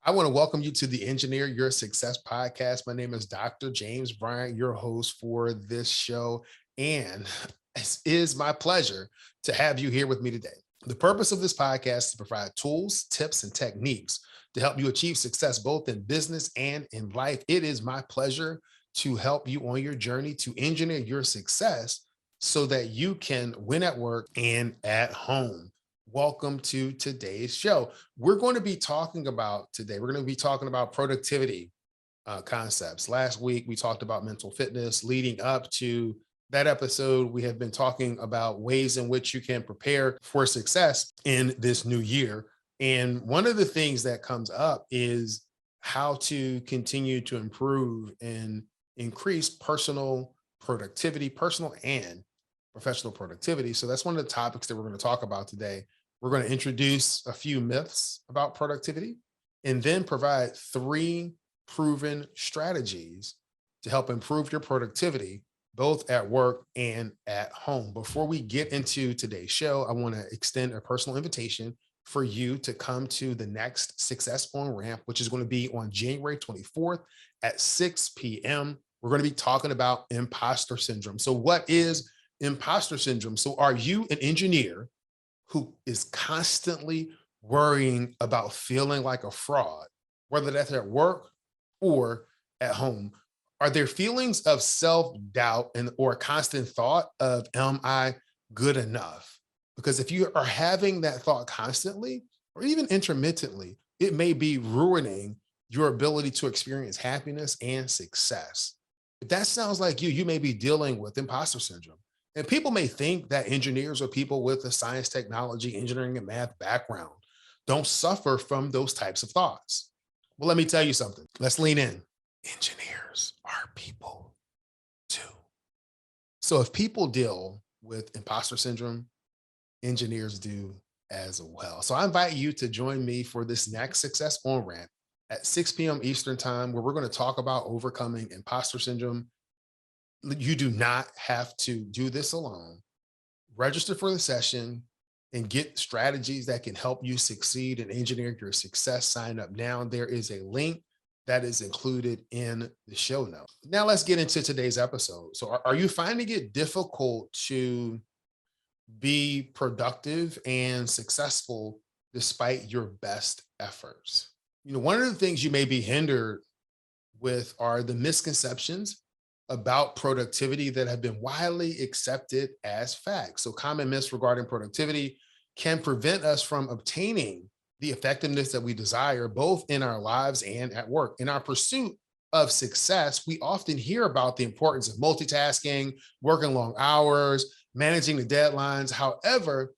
I want to welcome you to the Engineer Your Success podcast. My name is Dr. James Bryant, your host for this show. And it is my pleasure to have you here with me today. The purpose of this podcast is to provide tools, tips, and techniques to help you achieve success both in business and in life. It is my pleasure to help you on your journey to engineer your success so that you can win at work and at home. Welcome to today's show. We're going to be talking about productivity concepts. Last week, we talked about mental fitness. Leading up to that episode, we have been talking about ways in which you can prepare for success in this new year. And one of the things that comes up is how to continue to improve and increase personal productivity, personal and professional productivity. So that's one of the topics that we're going to talk about today. We're going to introduce a few myths about productivity and then provide 3 proven strategies to help improve your productivity, both at work and at home. Before we get into today's show, I want to extend a personal invitation for you to come to the next Success on Ramp, which is going to be on January 24th at 6 p.m. We're going to be talking about imposter syndrome. So what is imposter syndrome? So are you an engineer who is constantly worrying about feeling like a fraud, whether that's at work or at home? Are there feelings of self-doubt and or constant thought of, am I good enough? Because if you are having that thought constantly or even intermittently, it may be ruining your ability to experience happiness and success. If that sounds like you may be dealing with imposter syndrome. And people may think that engineers or people with a science, technology, engineering, and math background don't suffer from those types of thoughts. Well, let me tell you something. Let's lean in. Engineers are people too. So if people deal with imposter syndrome, engineers do as well. So I invite you to join me for this next Success on Ramp at 6 p.m. Eastern Time, where we're going to talk about overcoming imposter syndrome. You do not have to do this alone. Register for the session and get strategies that can help you succeed and engineer your success. Sign up now. There is a link that is included in the show notes. Now let's get into today's episode. So are you finding it difficult to be productive and successful despite your best efforts? One of the things you may be hindered with are the misconceptions about productivity that have been widely accepted as facts. So common myths regarding productivity can prevent us from obtaining the effectiveness that we desire, both in our lives and at work. In our pursuit of success, we often hear about the importance of multitasking, working long hours, managing the deadlines. However,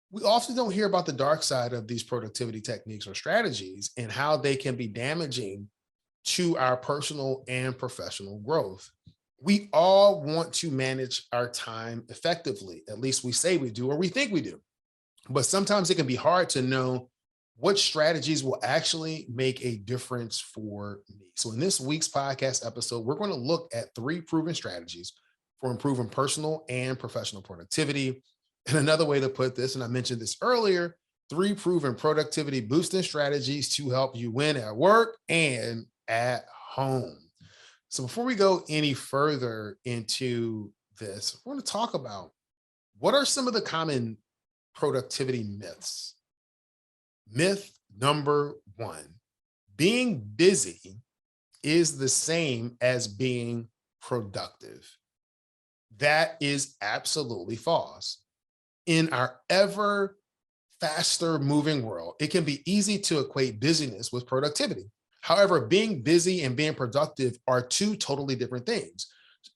we often don't hear about the dark side of these productivity techniques or strategies and how they can be damaging to our personal and professional growth. We all want to manage our time effectively. At least we say we do, or we think we do. But sometimes it can be hard to know what strategies will actually make a difference for me. So in this week's podcast episode, we're going to look at 3 proven strategies for improving personal and professional productivity. And another way to put this, and I mentioned this earlier, 3 proven productivity boosting strategies to help you win at work and at home. So before we go any further into this, we're going to talk about what are some of the common productivity myths. Myth number 1, being busy is the same as being productive. That is absolutely false. In our ever faster moving world, it can be easy to equate busyness with productivity. However, being busy and being productive are 2 totally different things.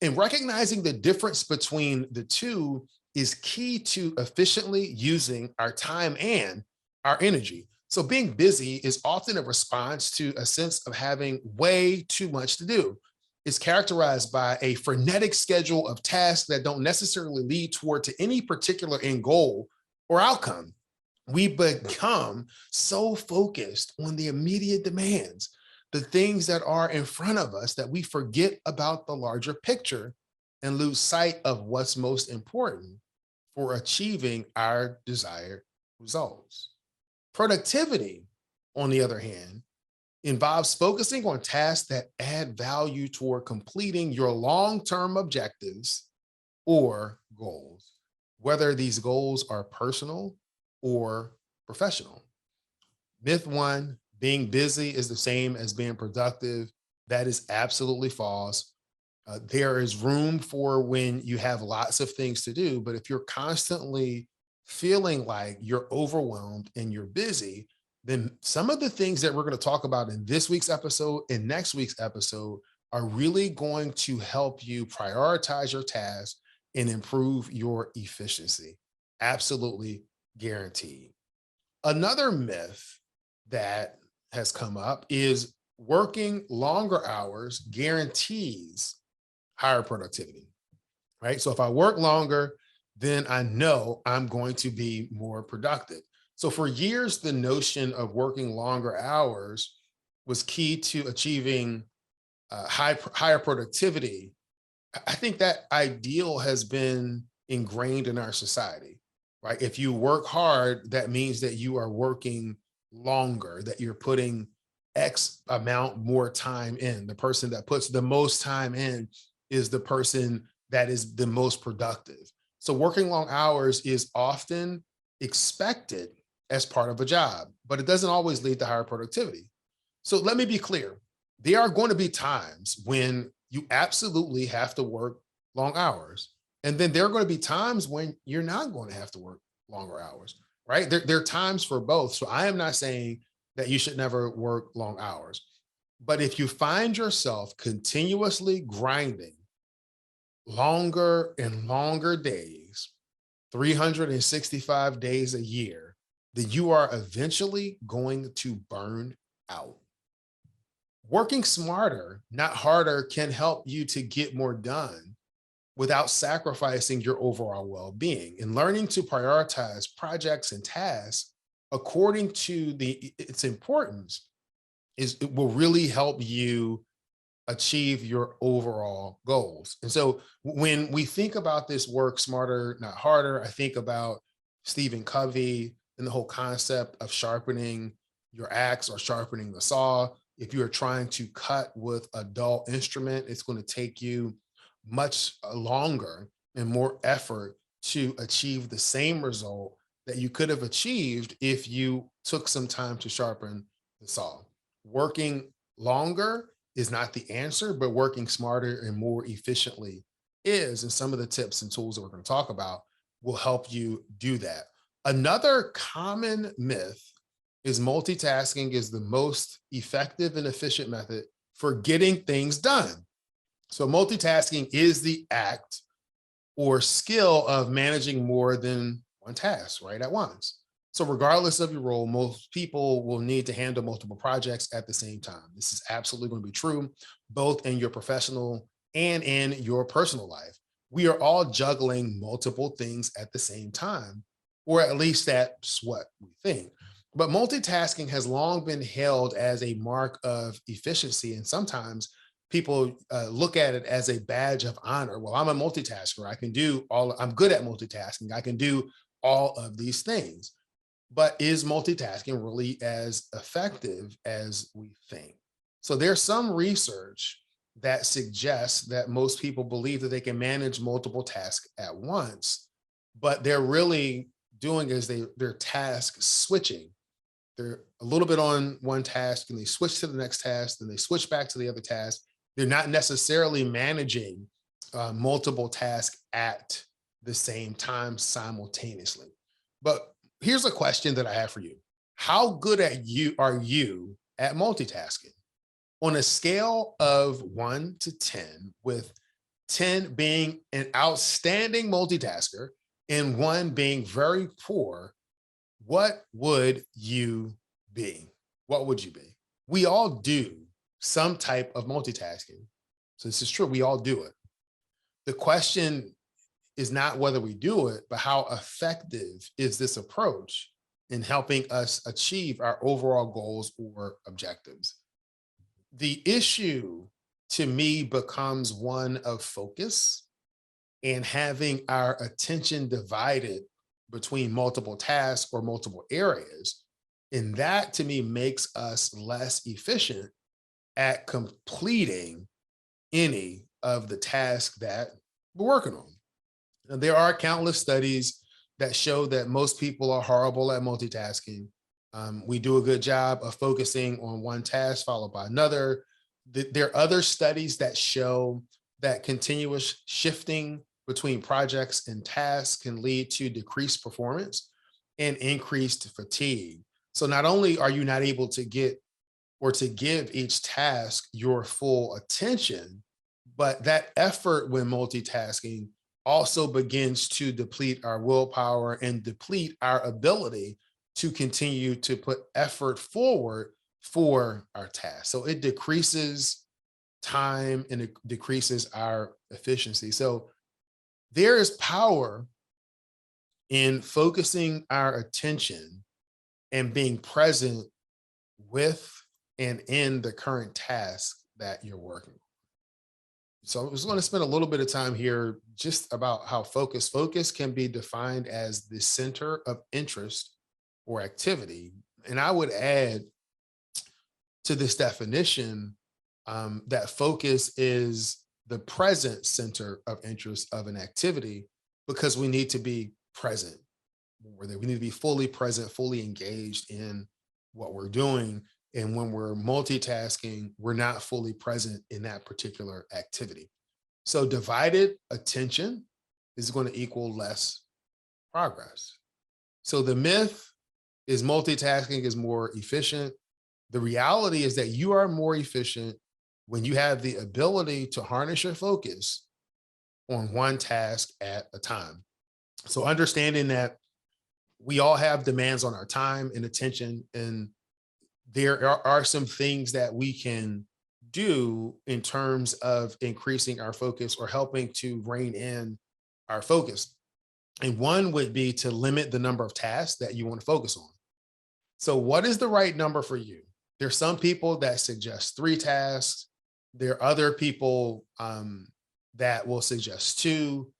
And recognizing the difference between the 2 is key to efficiently using our time and our energy. So being busy is often a response to a sense of having way too much to do. It's characterized by a frenetic schedule of tasks that don't necessarily lead toward to any particular end goal or outcome. We become so focused on the immediate demands, the things that are in front of us, that we forget about the larger picture and lose sight of what's most important for achieving our desired results. Productivity, on the other hand, involves focusing on tasks that add value toward completing your long-term objectives or goals, whether these goals are personal or professional. Myth one, being busy is the same as being productive. That is absolutely false. There is room for when you have lots of things to do, but if you're constantly feeling like you're overwhelmed and you're busy, then some of the things that we're going to talk about in this week's episode and next week's episode are really going to help you prioritize your tasks and improve your efficiency. Absolutely guaranteed. Another myth that has come up is working longer hours guarantees higher productivity, right? So if I work longer, then I know I'm going to be more productive. So for years, the notion of working longer hours was key to achieving higher productivity. I think that ideal has been ingrained in our society, right? If you work hard, that means that you are working longer, that you're putting X amount more time in. The person that puts the most time in is the person that is the most productive. So working long hours is often expected as part of a job, but it doesn't always lead to higher productivity. So let me be clear. There are going to be times when you absolutely have to work long hours. And then there are going to be times when you're not going to have to work longer hours, right? There are times for both. So I am not saying that you should never work long hours. But if you find yourself continuously grinding longer and longer days, 365 days a year, then you are eventually going to burn out. Working smarter, not harder, can help you to get more done without sacrificing your overall well-being. And learning to prioritize projects and tasks according to its importance it will really help you achieve your overall goals. And so when we think about this work smarter, not harder, I think about Stephen Covey and the whole concept of sharpening your axe or sharpening the saw. If you're trying to cut with a dull instrument, it's going to take you much longer and more effort to achieve the same result that you could have achieved if you took some time to sharpen the saw. Working longer is not the answer, but working smarter and more efficiently is. And some of the tips and tools that we're going to talk about will help you do that. Another common myth is multitasking is the most effective and efficient method for getting things done. So multitasking is the act or skill of managing more than one task right at once. So regardless of your role, most people will need to handle multiple projects at the same time. This is absolutely going to be true, both in your professional and in your personal life. We are all juggling multiple things at the same time, or at least that's what we think. But multitasking has long been hailed as a mark of efficiency. And sometimes people look at it as a badge of honor. Well, I'm a multitasker. I'm good at multitasking. I can do all of these things. But is multitasking really as effective as we think? So there's some research that suggests that most people believe that they can manage multiple tasks at once, but they're really doing is they're task switching. They're a little bit on one task and they switch to the next task, then they switch back to the other task. They're not necessarily managing multiple tasks at the same time simultaneously. But here's a question that I have for you. How good are you at multitasking? On a scale of 1 to 10, with 10 being an outstanding multitasker and 1 being very poor, what would you be? What would you be? We all do some type of multitasking. So this is true. We all do it. The question is not whether we do it, but how effective is this approach in helping us achieve our overall goals or objectives? The issue to me becomes one of focus and having our attention divided between multiple tasks or multiple areas. And that to me makes us less efficient at completing any of the tasks that we're working on. And there are countless studies that show that most people are horrible at multitasking. We do a good job of focusing on one task followed by another. There are other studies that show that continuous shifting between projects and tasks can lead to decreased performance and increased fatigue. So not only are you not able to get or to give each task your full attention, but that effort when multitasking also begins to deplete our willpower and deplete our ability to continue to put effort forward for our task. So it decreases time and it decreases our efficiency. So there is power in focusing our attention and being present with and in the current task that you're working. So I was going to spend a little bit of time here just about how focus can be defined as the center of interest or activity. And I would add to this definition that focus is the present center of interest of an activity because we need to be present. We need to be fully present, fully engaged in what we're doing. And when we're multitasking, we're not fully present in that particular activity. So divided attention is going to equal less progress. So the myth is multitasking is more efficient. The reality is that you are more efficient when you have the ability to harness your focus on one task at a time. So understanding that we all have demands on our time and attention, and there are some things that we can do in terms of increasing our focus or helping to rein in our focus. And one would be to limit the number of tasks that you want to focus on. So, what is the right number for you? There's some people that suggest 3 tasks. There are other people that will suggest 2.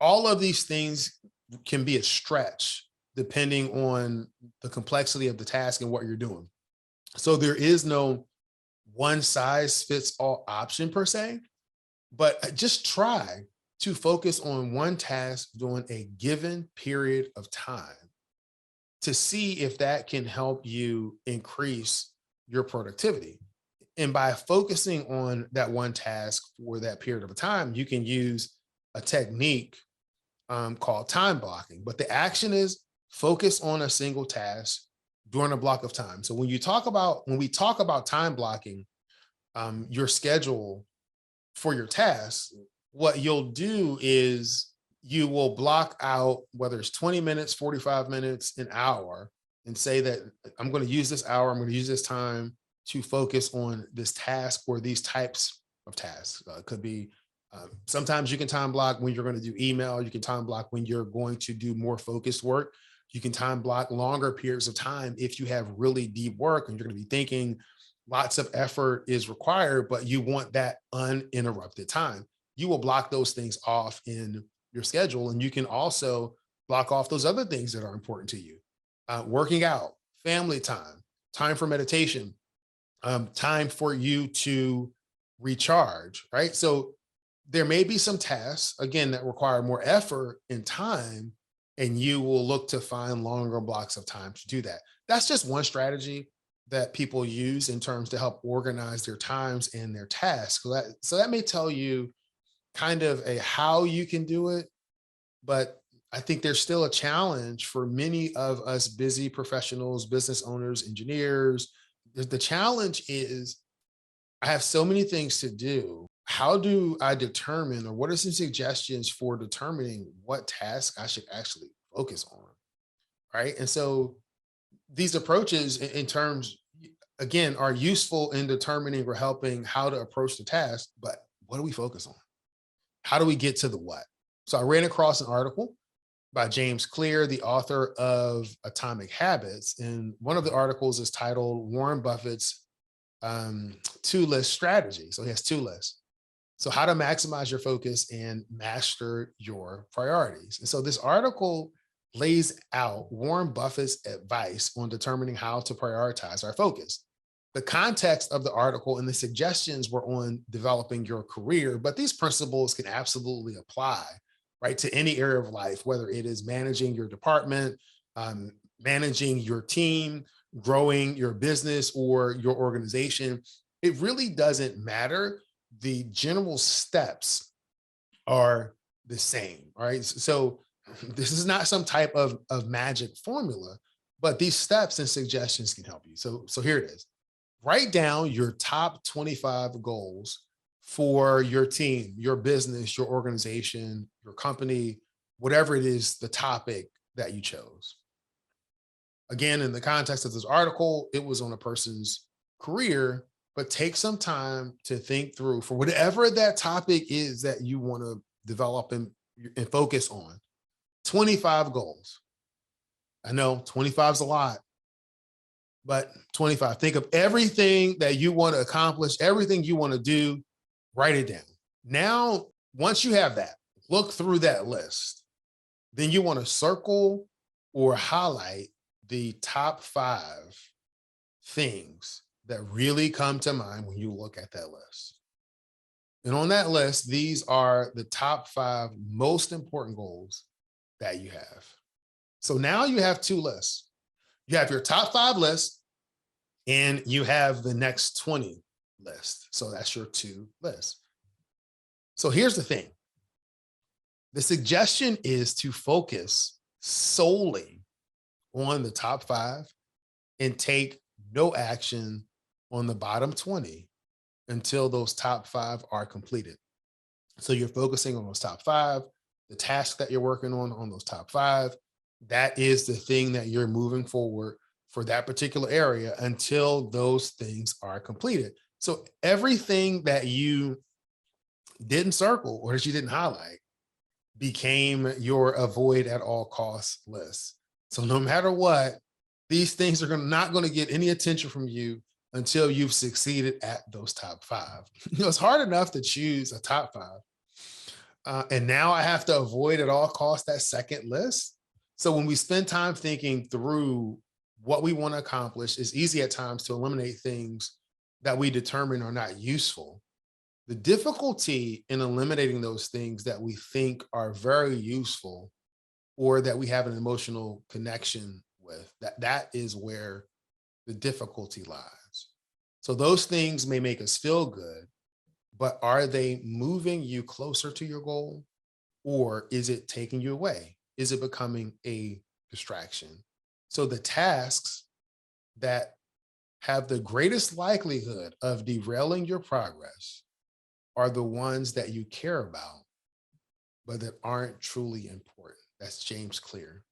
All of these things can be a stretch depending on the complexity of the task and what you're doing. So there is no one size fits all option per se, but just try to focus on one task during a given period of time to see if that can help you increase your productivity. And by focusing on that one task for that period of a time, you can use a technique called time blocking. But the action is focus on a single task during a block of time. So when we talk about time blocking, your schedule for your tasks, what you'll do is you will block out whether it's 20 minutes, 45 minutes, an hour, and say that I'm going to use this hour, I'm going to use this time to focus on this task or these types of tasks. It could be sometimes you can time block when you're going to do email, you can time block when you're going to do more focused work. You can time block longer periods of time if you have really deep work and you're going to be thinking lots of effort is required, but you want that uninterrupted time. You will block those things off in your schedule. And you can also block off those other things that are important to you. Working out, family time, time for meditation, time for you to recharge, right? So there may be some tasks, again, that require more effort and time, and you will look to find longer blocks of time to do that. That's just one strategy that people use in terms to help organize their times and their tasks. So that may tell you kind of a how you can do it, but I think there's still a challenge for many of us busy professionals, business owners, engineers. The challenge is I have so many things to do. How do I determine, or what are some suggestions for determining what task I should actually focus on? Right. And so these approaches, in terms, again, are useful in determining or helping how to approach the task. But what do we focus on? How do we get to the what? So I ran across an article by James Clear, the author of Atomic Habits. And one of the articles is titled Warren Buffett's 2-list strategy. So he has 2 lists. So how to maximize your focus and master your priorities. And so this article lays out Warren Buffett's advice on determining how to prioritize our focus. The context of the article and the suggestions were on developing your career, but these principles can absolutely apply, right, to any area of life, whether it is managing your department, managing your team, growing your business or your organization. It really doesn't matter. The general steps are the same. All right. So this is not some type of magic formula, but these steps and suggestions can help you. So here it is. Write down your top 25 goals for your team, your business, your organization, your company, whatever it is, the topic that you chose. Again, in the context of this article, it was on a person's career, but take some time to think through for whatever that topic is that you want to develop and focus on. 25 goals. I know 25 is a lot, but 25. Think of everything that you want to accomplish, everything you want to do, write it down. Now, once you have that, look through that list. Then you want to circle or highlight the top 5 things that really come to mind when you look at that list. And on that list, these are the top 5 most important goals that you have. So now you have 2 lists. You have your top 5 list and you have the next 20 list. So that's your 2 lists. So here's the thing. The suggestion is to focus solely on the top 5 and take no action on the bottom 20 until those top 5 are completed. So you're focusing on those top 5, the task that you're working on those top 5. That is the thing that you're moving forward for that particular area until those things are completed. So everything that you didn't circle or that you didn't highlight became your avoid at all costs list. So no matter what, these things are not going to get any attention from you until you've succeeded at those top 5. It's hard enough to choose a top 5. And now I have to avoid at all costs that second list. So when we spend time thinking through what we want to accomplish, it's easy at times to eliminate things that we determine are not useful. The difficulty in eliminating those things that we think are very useful or that we have an emotional connection with, that is where the difficulty lies. So those things may make us feel good, but are they moving you closer to your goal or is it taking you away? Is it becoming a distraction? So the tasks that have the greatest likelihood of derailing your progress are the ones that you care about, but that aren't truly important. That's James Clear.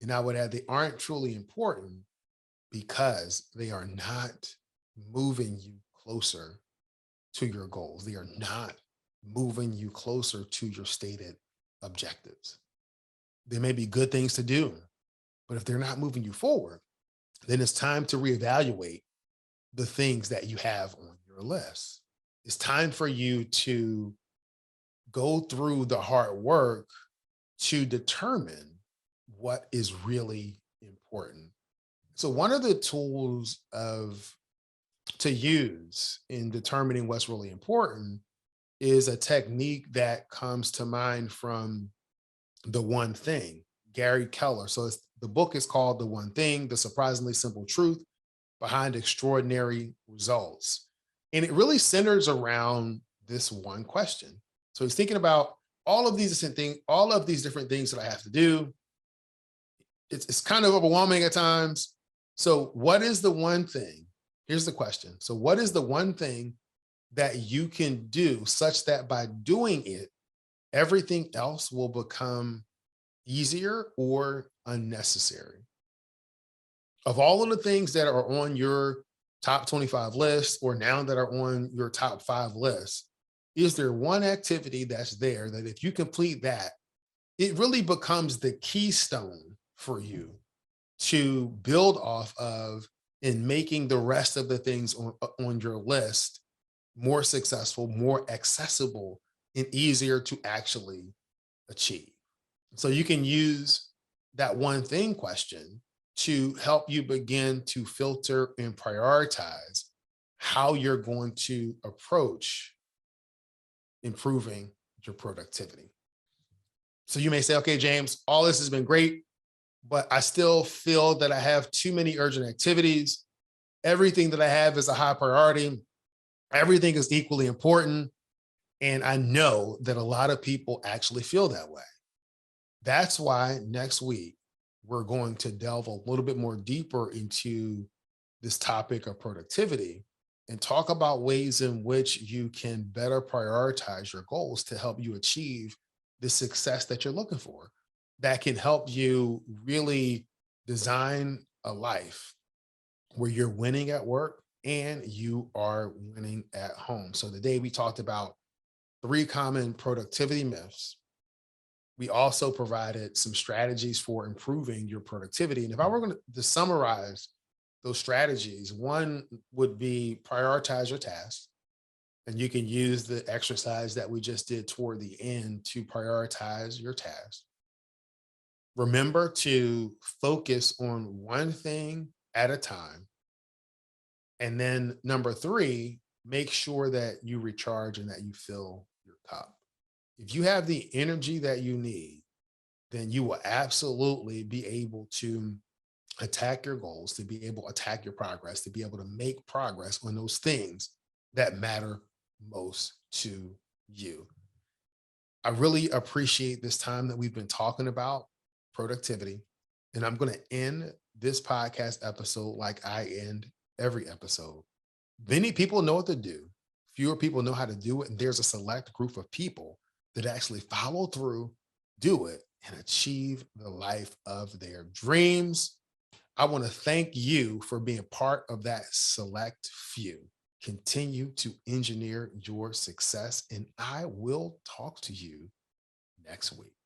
And I would add, they aren't truly important because they are not moving you closer to your goals. They are not moving you closer to your stated objectives. They may be good things to do, but if they're not moving you forward, then it's time to reevaluate the things that you have on your list. It's time for you to go through the hard work to determine what is really important. So one of the tools to use in determining what's really important is a technique that comes to mind from The One Thing, Gary Keller. So the book is called The One Thing, The Surprisingly Simple Truth Behind Extraordinary Results. And it really centers around this one question. So he's thinking about all of these different things that I have to do. It's kind of overwhelming at times. So what is the one thing? Here's the question. So what is the one thing that you can do such that by doing it, everything else will become easier or unnecessary? Of all of the things that are on your top 25 list or now that are on your top 5 list, is there one activity that's there that if you complete that, it really becomes the keystone for you to build off of in making the rest of the things on your list more successful, more accessible, and easier to actually achieve? So you can use that one thing question to help you begin to filter and prioritize how you're going to approach improving your productivity. So you may say, okay, James, all this has been great, but I still feel that I have too many urgent activities. Everything that I have is a high priority. Everything is equally important. And I know that a lot of people actually feel that way. That's why next week we're going to delve a little bit more deeper into this topic of productivity and talk about ways in which you can better prioritize your goals to help you achieve the success that you're looking for. That can help you really design a life where you're winning at work and you are winning at home. So today we talked about 3 common productivity myths. We also provided some strategies for improving your productivity. And if I were going to summarize those strategies, one would be prioritize your tasks. And you can use the exercise that we just did toward the end to prioritize your tasks. Remember to focus on one thing at a time. And then number 3, make sure that you recharge and that you fill your cup. If you have the energy that you need, then you will absolutely be able to attack your goals, to be able to attack your progress, to be able to make progress on those things that matter most to you. I really appreciate this time that we've been talking about productivity. And I'm going to end this podcast episode like I end every episode. Many people know what to do, fewer people know how to do it. And there's a select group of people that actually follow through, do it, and achieve the life of their dreams. I want to thank you for being part of that select few. Continue to engineer your success, and I will talk to you next week.